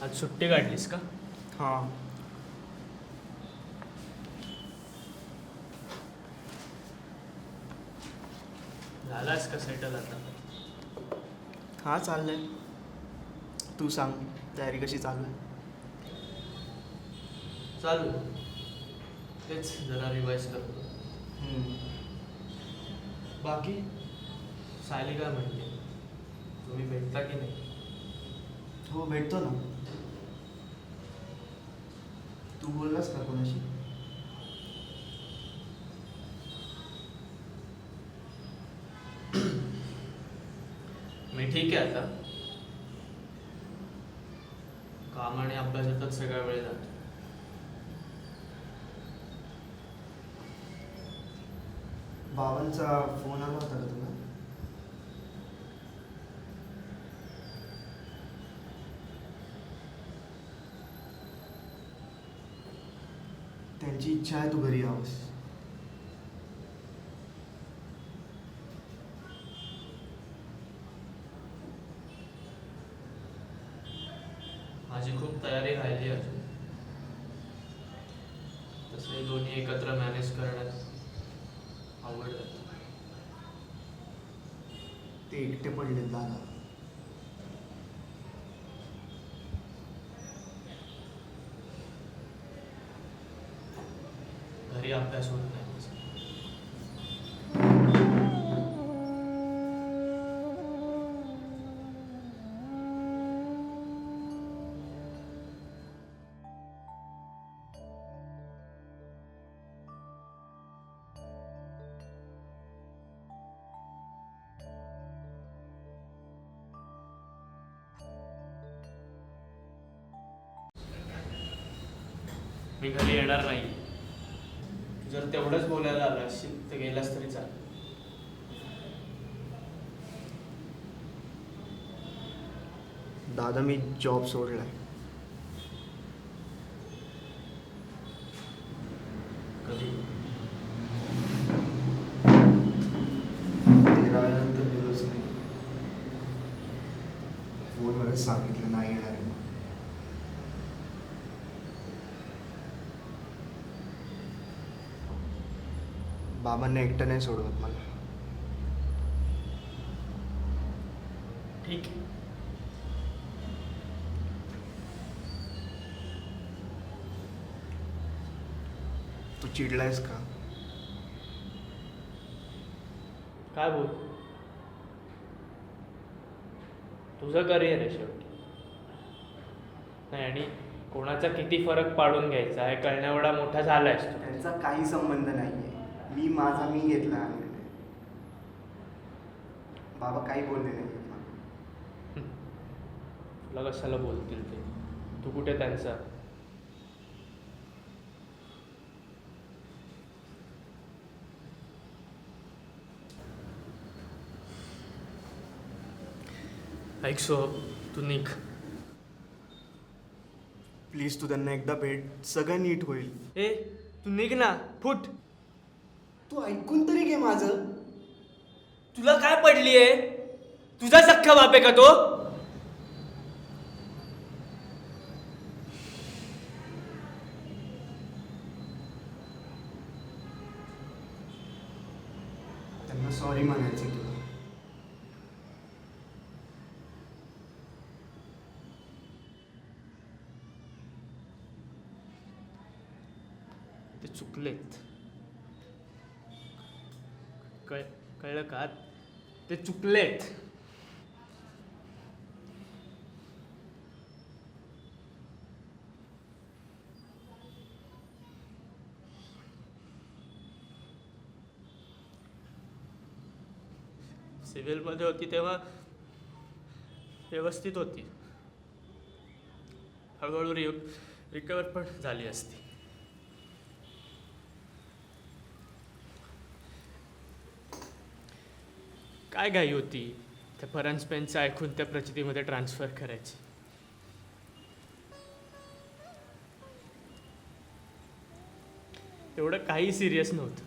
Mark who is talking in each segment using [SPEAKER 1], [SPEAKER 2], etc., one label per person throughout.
[SPEAKER 1] आज सुट्टी काढलीस का?
[SPEAKER 2] हां.
[SPEAKER 1] झालास का सेटल आता?
[SPEAKER 2] हां चाललंय. तू सांग, तयारी कशी चालू आहे?
[SPEAKER 1] चालू. तेच जरा रिवाईज करतो. बाकी सायली काय म्हणते? तुम्ही भेटता की नाही?
[SPEAKER 2] हो भेटतो ना. तू बोललास का कोणाशी?
[SPEAKER 1] मी ठीक आहे आता. काम आणि अभ्यासातच सगळा वेळ जातो.
[SPEAKER 2] बाबांचा फोन आला होता का तुला? त्यांची इच्छा आहे तू घरी यावंस.
[SPEAKER 1] माझी खूप तयारी राहिली अजून. तसे दोन्ही एकत्र मॅनेज करण्यात अवघड जातं.
[SPEAKER 2] ते एकटे पडले दादा.
[SPEAKER 1] घरी अभ्यास होत नाही माझा. मी घरी येणार नाही. जर तेवढंच बोलायला आला असशील तर गेलास तरी चालेल.
[SPEAKER 2] दादा मी जॉब सोडलाय.
[SPEAKER 1] कधी?
[SPEAKER 2] 13 वेळानंतर गेलोच नाही. फोनवरच सांगितलं नाही येणार आहे. बाबांना एकटं नाही सोडवत मला.
[SPEAKER 1] ठीक आहे.
[SPEAKER 2] तू चिडलायस का?
[SPEAKER 1] काय बोल? तुझं करिअर आहे शेवटी. नाही, आणि कोणाचा किती फरक पाडून घ्यायचा हे कळण्या एवढा मोठा झालायस तू.
[SPEAKER 2] त्यांचा काही संबंध नाहीये. मी माझा मी घेतला हा निर्णय. बाबा काही बोलले नाही मला.
[SPEAKER 1] तुला कशाला बोलतील ते? तू कुठे त्यांचा? ऐक सो, तू निघ.
[SPEAKER 2] प्लीज तू त्यांना एकदा भेट, सगळं नीट होईल.
[SPEAKER 1] ए, तू निघ ना, फुट.
[SPEAKER 2] तू ऐकून तरी घे माझं.
[SPEAKER 1] तुला काय पडलीये? तुझा सख्खा बाप आहे का तो?
[SPEAKER 2] त्यांना सॉरी म्हणायचं तुला.
[SPEAKER 1] ते चुकलेत. कळलं का? ते चुकलेत. सिव्हिलमध्ये होती तेव्हा व्यवस्थित होती. हळूहळू रिकवर पण झाली असती. काय घाई होती त्या फरांज पेनचं ऐकून त्या प्रचितीमध्ये ट्रान्सफर करायची? तेवढं काही सिरियस नव्हतं.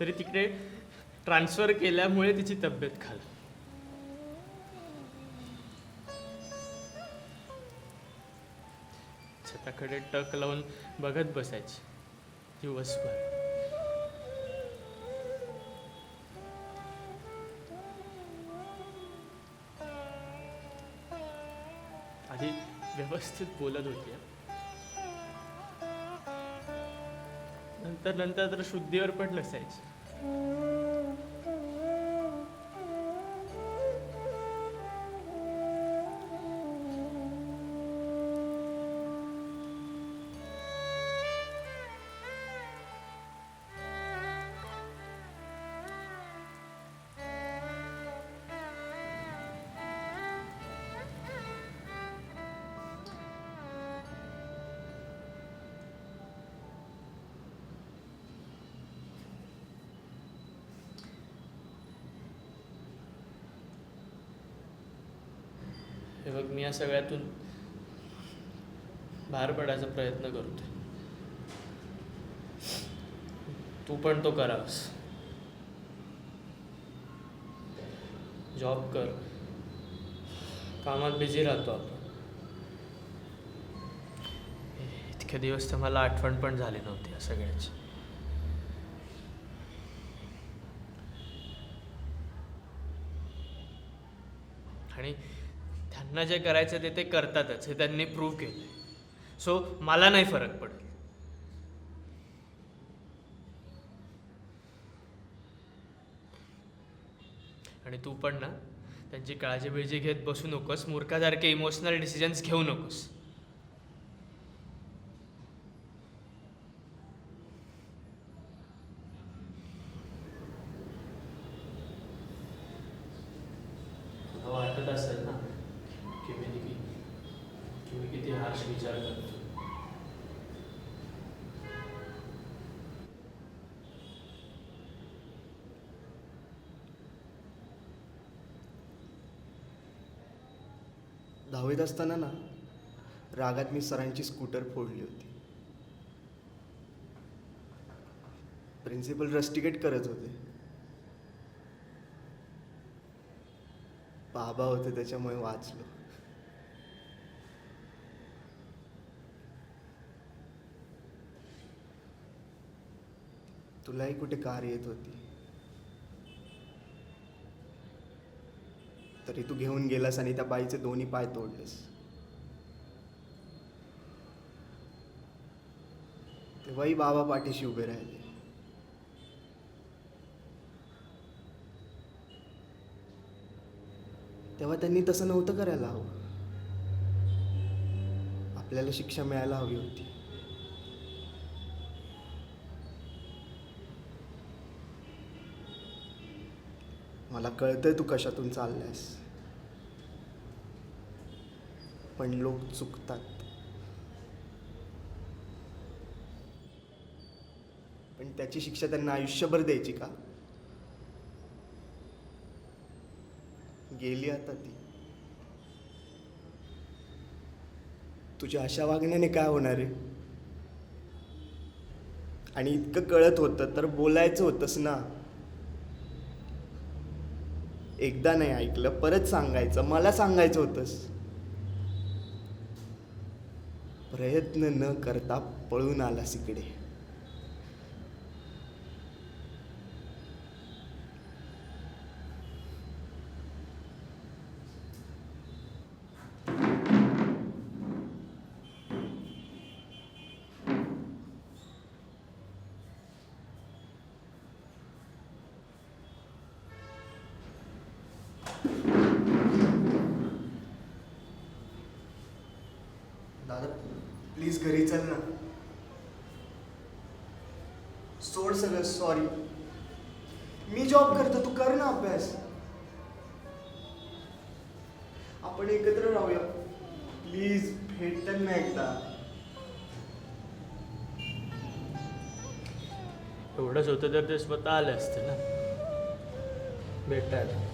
[SPEAKER 1] तरी तिकडे ट्रान्सफर केल्यामुळे तिची तब्येत खाल. त्याकडे टक लावून बघत बसायची दिवसभर. आधी व्यवस्थित बोलत होती हं. नंतर नंतर तर शुद्धीवर पण नसायची. हे बघ, मी या सगळ्यातून बाहेर पडायचा प्रयत्न करतोय. तू पण तो करावस. जॉब कर, कामात बिझी राहतो आपण. इतके दिवस तर मला आठवण पण झाली नव्हती या सगळ्याची. आणि त्यांना जे करायचं ते करतातच, हे त्यांनी प्रूव्ह केलंय. सो मला नाही फरक पडत. आणि तू पण ना त्यांची काळजी बिळजी घेत बसू नकोस, मूर्खासारखे इमोशनल डिसिजन्स घेऊ नकोस. तुला वाटत असेल ना की मी किती हार्श विचार करतो.
[SPEAKER 2] दहावीत असताना ना रागात मी सरांची स्कूटर फोडली होती. प्रिन्सिपल रस्टिकेट करत होते. बाबा होते त्याच्यामुळे वाचलो. तुलाही कुठे कार येत होती तरी तू घेऊन गेलास आणि त्या बाईचे दोन्ही पाय तोडलेस. तेव्हाही बाबा पाठीशी उभे राहिले. तेव्हा त्यांनी तसं नव्हतं करायला हवं. आपल्याला शिक्षा मिळायला हवी होती. मला कळतंय तू कशातून चाललायस, पण लोक चुकतात. पण त्याची शिक्षा त्यांना आयुष्यभर द्यायची का? गेली आता ती. तुझ्या अशा वागण्याने काय होणार आहे? आणि इतकं कळत होतं तर बोलायचं होतंस ना. एकदा नाही ऐकलं परत सांगायचं. मला सांगायचं होतंस. प्रयत्न न करता पळून आलास इकडे. दादा प्लीज घरी चल ना. सोड सगळं. सॉरी. मी जॉब करतो, तू कर ना अभ्यास. आपण एकत्र राहूया प्लीज. भेटत ना एकदा.
[SPEAKER 1] एवढंच होतं तर ते स्वतः आले असते ना भेटायला.